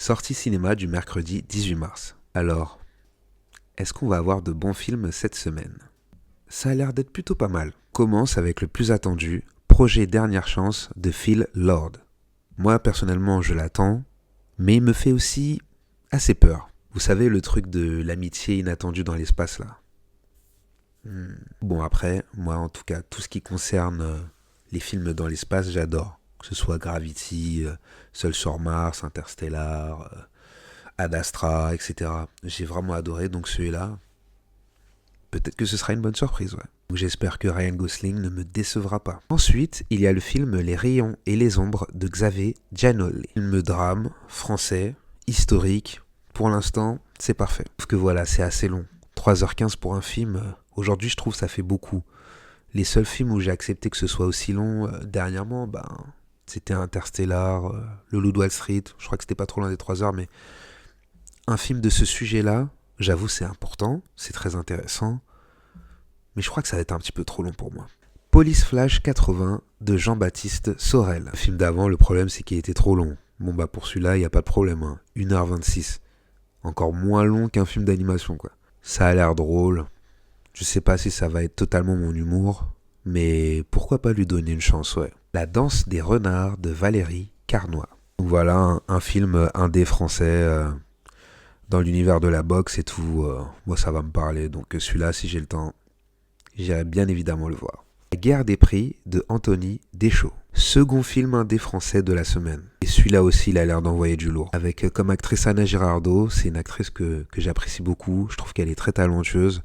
Sortie cinéma du mercredi 18 mars. Alors, est-ce qu'on va avoir de bons films cette semaine? Ça a l'air d'être plutôt pas mal. Commence avec le plus attendu, Projet Dernière Chance de Phil Lord. Moi, personnellement, je l'attends, mais il me fait aussi assez peur. Vous savez, le truc de l'amitié inattendue dans l'espace, là. Bon, après, moi, en tout cas, tout ce qui concerne les films dans l'espace, j'adore. Que ce soit Gravity, Seul sur Mars, Interstellar, Ad Astra, etc. J'ai vraiment adoré, donc celui-là, peut-être que ce sera une bonne surprise, ouais. Donc j'espère que Ryan Gosling ne me décevra pas. Ensuite, il y a le film Les Rayons et les Ombres de Xavier Giannoli. Film drame, français, historique. Pour l'instant, c'est parfait. Sauf que voilà, c'est assez long. 3h15 pour un film, aujourd'hui je trouve ça fait beaucoup. Les seuls films où j'ai accepté que ce soit aussi long dernièrement, c'était Interstellar, Le Loup de Wall Street. Je crois que c'était pas trop loin des 3 heures, mais un film de ce sujet-là, j'avoue c'est important, c'est très intéressant, mais je crois que ça va être un petit peu trop long pour moi. Police Flash 80 de Jean-Baptiste Sorel. Le film d'avant, le problème c'est qu'il était trop long. Bon pour celui-là, il n'y a pas de problème, hein. 1h26. Encore moins long qu'un film d'animation, quoi. Ça a l'air drôle. Je sais pas si ça va être totalement mon humour, mais pourquoi pas lui donner une chance, ouais. La danse des renards de Valérie Carnoy. Donc voilà, un film indé français dans l'univers de la boxe et tout. Moi ça va me parler, donc celui-là, si j'ai le temps, j'irai bien évidemment le voir. La guerre des prix de Anthony Deschaux. Second film indé français de la semaine. Et celui-là aussi, il a l'air d'envoyer du lourd. Avec comme actrice Anna Girardot, c'est une actrice que j'apprécie beaucoup. Je trouve qu'elle est très talentueuse.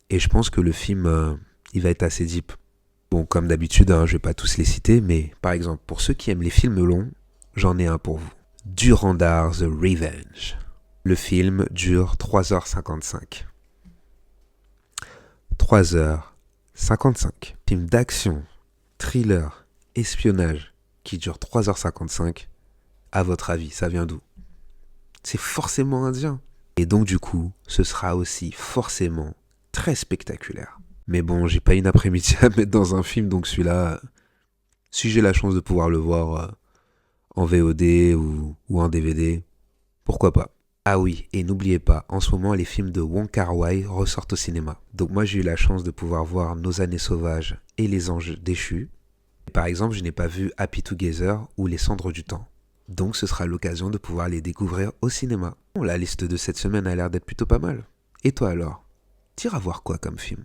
Et je pense que le film, il va être assez deep. Bon, comme d'habitude, je vais pas tous les citer, mais par exemple, pour ceux qui aiment les films longs, j'en ai un pour vous. Durandar The Revenge. Le film dure 3h55. 3h55. Film d'action, thriller, espionnage qui dure 3h55. À votre avis, ça vient d'où? C'est forcément indien. Et donc du coup, ce sera aussi forcément très spectaculaire. Mais bon, j'ai pas une après-midi à mettre dans un film, donc celui-là, si j'ai la chance de pouvoir le voir en VOD ou en DVD, pourquoi pas. Ah oui, et n'oubliez pas, en ce moment, les films de Wong Kar-wai ressortent au cinéma. Donc moi, j'ai eu la chance de pouvoir voir Nos années sauvages et Les anges déchus. Et par exemple, je n'ai pas vu Happy Together ou Les cendres du temps. Donc ce sera l'occasion de pouvoir les découvrir au cinéma. Bon, la liste de cette semaine a l'air d'être plutôt pas mal. Et toi alors? T'iras voir quoi comme film?